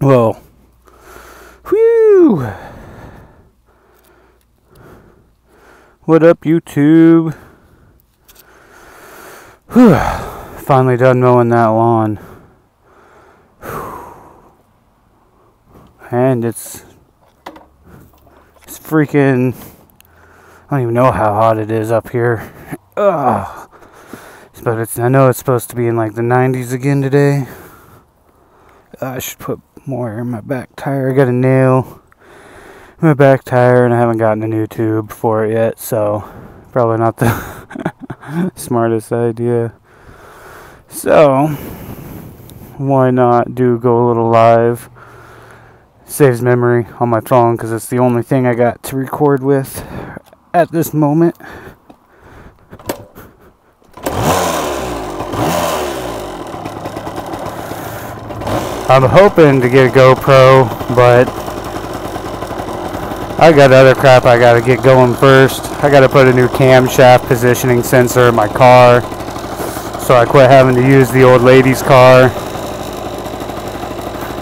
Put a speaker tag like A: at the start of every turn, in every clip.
A: Well, whew. What up, YouTube? Whew. Finally done mowing that lawn. And it's freaking, I don't even know how hot it is up here. Ugh. But I know it's supposed to be in like the 90s again today. I should put more air in my back tire. I got a nail in my back tire and I haven't gotten a new tube for it yet, so probably not the smartest idea. So why not go a little live? Saves memory on my phone because it's the only thing I got to record with at this moment. I'm hoping to get a GoPro, but I got other crap I gotta get going first. I gotta put a new camshaft positioning sensor in my car, so I quit having to use the old lady's car.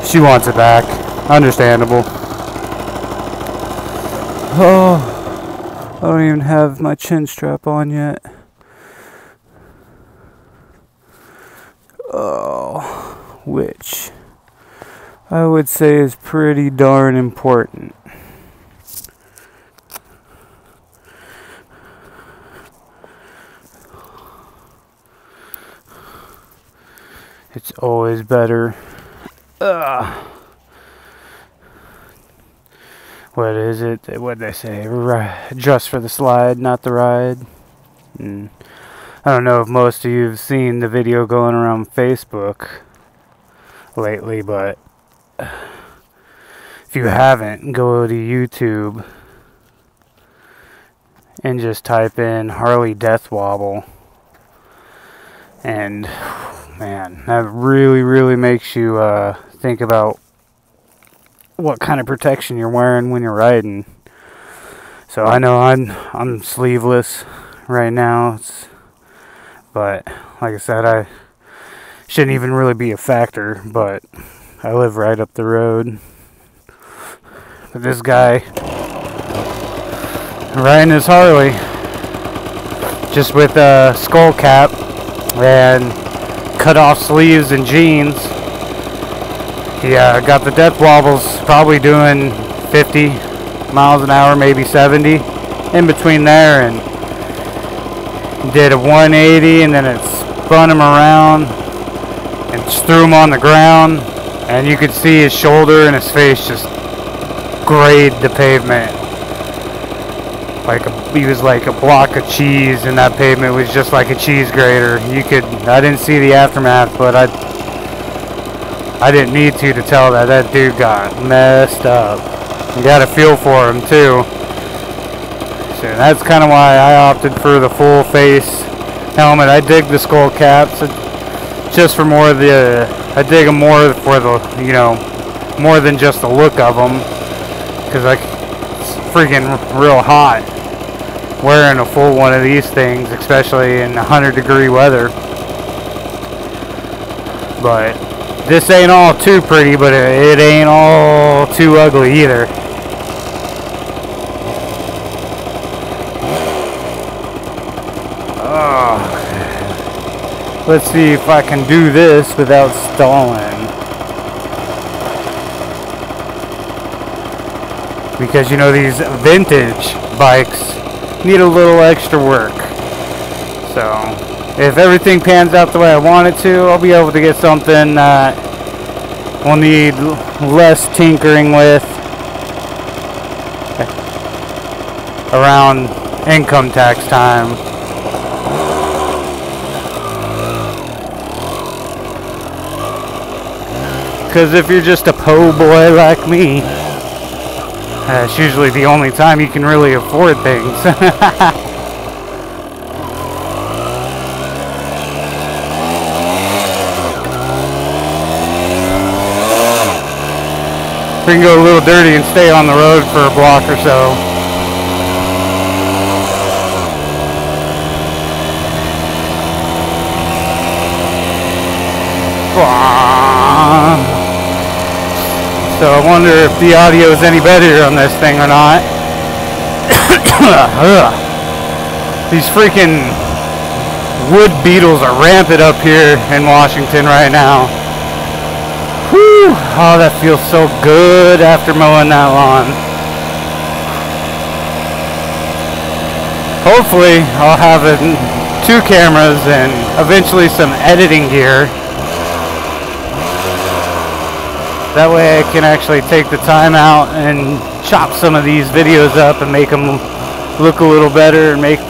A: She wants it back. Understandable. Oh, I don't even have my chin strap on yet. Oh, which I would say is pretty darn important. It's always better. What is it? What did they say? Just for the slide, not the ride. I don't know if most of you have seen the video going around Facebook lately, but if you haven't, go to YouTube and just type in Harley Death Wobble. And man, that really makes you think about what kind of protection you're wearing when you're riding. So I know I'm sleeveless right now, but like I said, I shouldn't even really be a factor, but I live right up the road. But this guy riding his Harley just with a skull cap and cut off sleeves and jeans. He got the death wobbles, probably doing 50 miles an hour, maybe 70, in between there, and did a 180, and then it spun him around and just threw him on the ground, and you could see his shoulder and his face just grade the pavement. He was like a block of cheese, and that pavement was just like a cheese grater. I didn't see the aftermath, but I didn't need to tell that dude got messed up. You got a feel for him too. So that's kind of why I opted for the full face helmet. I dig the skull caps, just for more of the. I dig them more for the, more than just the look of them, because it's freaking real hot wearing a full one of these things, especially in 100-degree weather. But this ain't all too pretty, but it ain't all too ugly either. Oh. Let's see if I can do this without stalling. Because these vintage bikes need a little extra work. So if everything pans out the way I want it to, I'll be able to get something that we'll need less tinkering with around income tax time. Because if you're just a po' boy like me, it's usually the only time you can really afford things. We can go a little dirty and stay on the road for a block or so. So I wonder if the audio is any better on this thing or not. These freaking wood beetles are rampant up here in Washington right now. Whew. Oh, that feels so good after mowing that lawn. Hopefully I'll have 2 cameras and eventually some editing gear. That way I can actually take the time out and chop some of these videos up and make them look a little better and make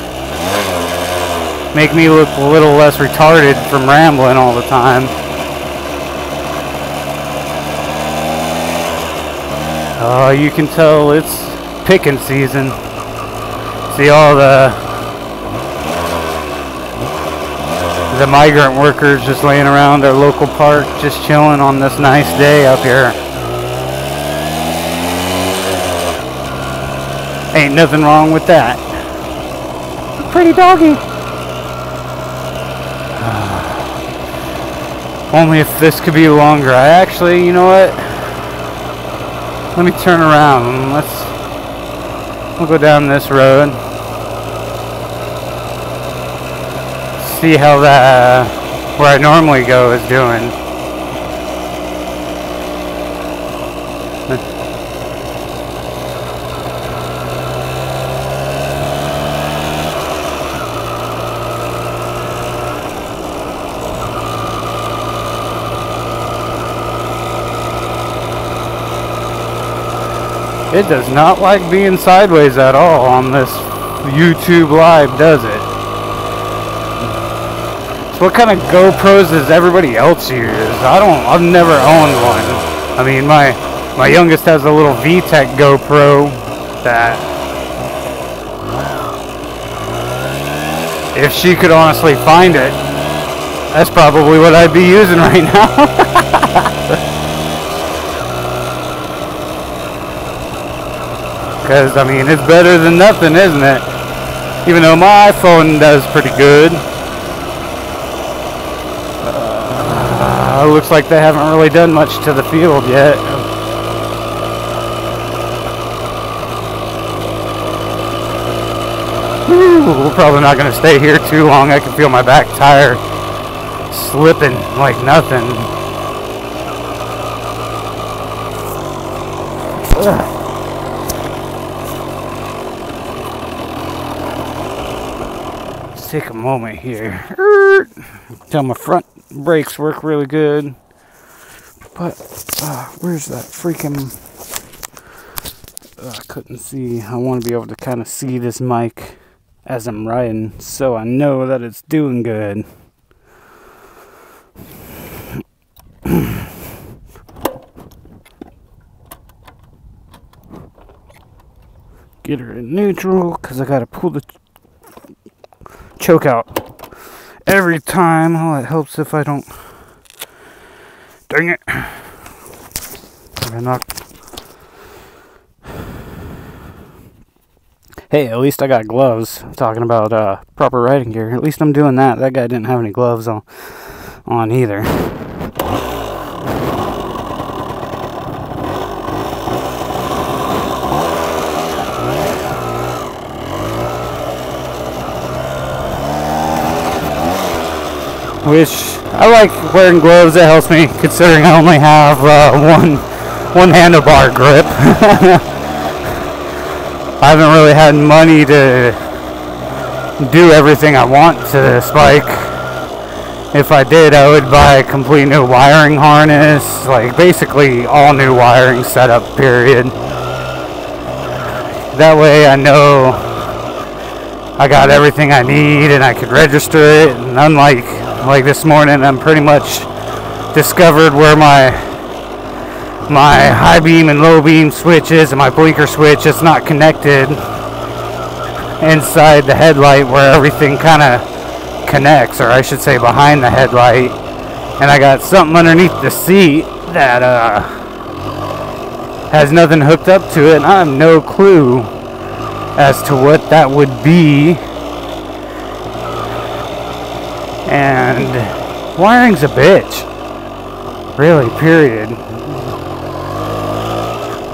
A: me look a little less retarded from rambling all the time. Oh, you can tell it's picking season. See all the migrant workers just laying around their local park, just chilling on this nice day up here. Ain't nothing wrong with that. Pretty doggy. Only if this could be longer. I actually, you know what? Let me turn around. We'll go down this road. See how that where I normally go is doing. It does not like being sideways at all on this YouTube Live, does it? What kind of GoPros does everybody else use? I've never owned one. I mean, my youngest has a little VTech GoPro that if she could honestly find it, that's probably what I'd be using right now. Because, I mean, it's better than nothing, isn't it? Even though my iPhone does pretty good. It looks like they haven't really done much to the field yet. We're probably not going to stay here too long. I can feel my back tire slipping like nothing. Let's take a moment here. Tell my front brakes work really good, but where's that freaking I couldn't see. I want to be able to kind of see this mic as I'm riding so I know that it's doing good. Get her in neutral because I gotta pull the choke out every time. Oh, it helps if I don't. Dang it. I knocked. Hey, at least I got gloves. I'm talking about proper riding gear. At least I'm doing that. That guy didn't have any gloves on either. Which I like wearing gloves. It helps me considering I only have one handlebar grip. I haven't really had money to do everything I want to this bike. If I did, I would buy a complete new wiring harness, like basically all new wiring setup, period. That way I know I got everything I need and I could register it. And unlike this morning, I'm pretty much discovered where my high beam and low beam switches and my blinker switch is not connected inside the headlight where everything kind of connects, or I should say behind the headlight. And I got something underneath the seat that has nothing hooked up to it, and I have no clue as to what that would be. And wiring's a bitch, really, period.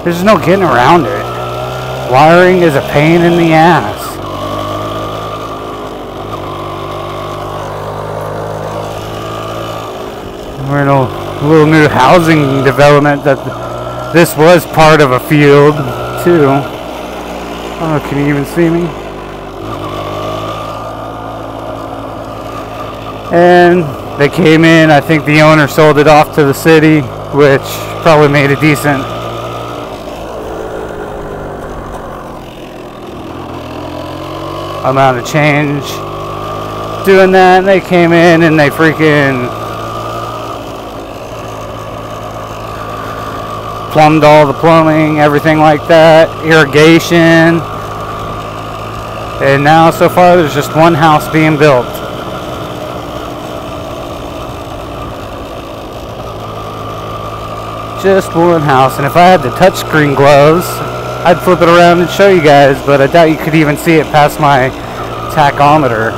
A: There's just no getting around it. Wiring is a pain in the ass. We're in a little new housing development that this was part of a field too. Oh, can you even see me? And they came in, I think the owner sold it off to the city, which probably made a decent amount of change doing that. And they came in and they freaking plumbed all the plumbing, everything like that, irrigation. And now so far there's just one house being built. Just one house. And if I had the touchscreen gloves, I'd flip it around and show you guys, but I doubt you could even see it past my tachometer.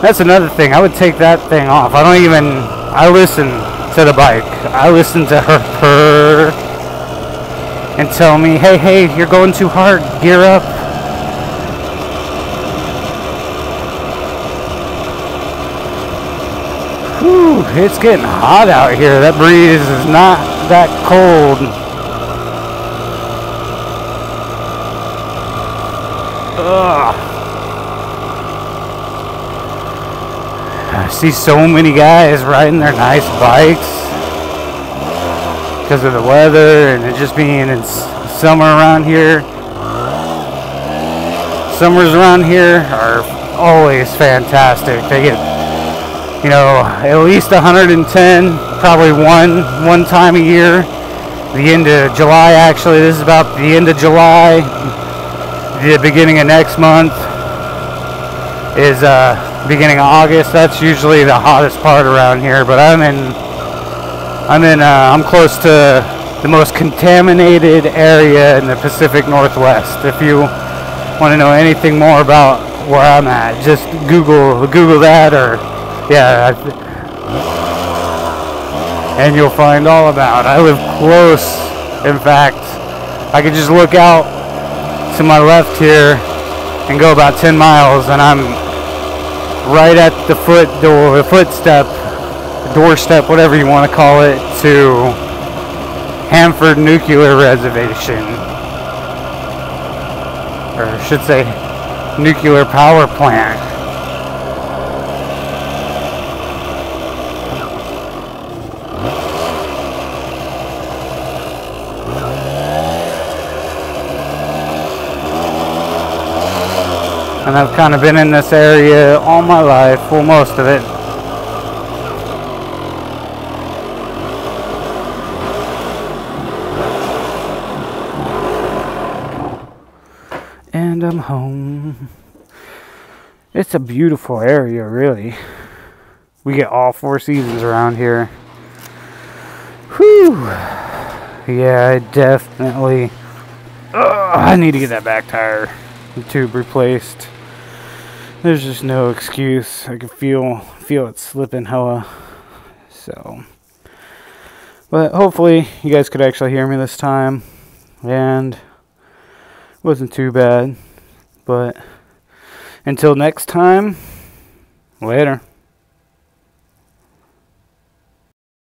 A: That's another thing. I would take that thing off. I listen to the bike. I listen to her purr and tell me, hey, you're going too hard. Gear up. Whew, it's getting hot out here. That breeze is not that cold. Ugh. I see so many guys riding their nice bikes because of the weather and it just being in summer around here. Summers around here are always fantastic. They get, you know, at least 110, probably one time a year. The end of July, actually. This is about the end of July. The beginning of next month is beginning of August. That's usually the hottest part around here. But I'm close to the most contaminated area in the Pacific Northwest. If you want to know anything more about where I'm at, just Google that, or yeah, and you'll find all about it. I live close. In fact, I could just look out to my left here and go about 10 miles and I'm right at the doorstep, whatever you want to call it, to Hanford Nuclear Reservation, or I should say nuclear power plant. And I've kind of been in this area all my life, well, most of it. And I'm home. It's a beautiful area, really. We get all 4 seasons around here. Whew. Yeah, I definitely... I need to get that back tire, the tube replaced. There's just no excuse. I can feel it slipping hella. So, but hopefully you guys could actually hear me this time, and it wasn't too bad. But until next time, later.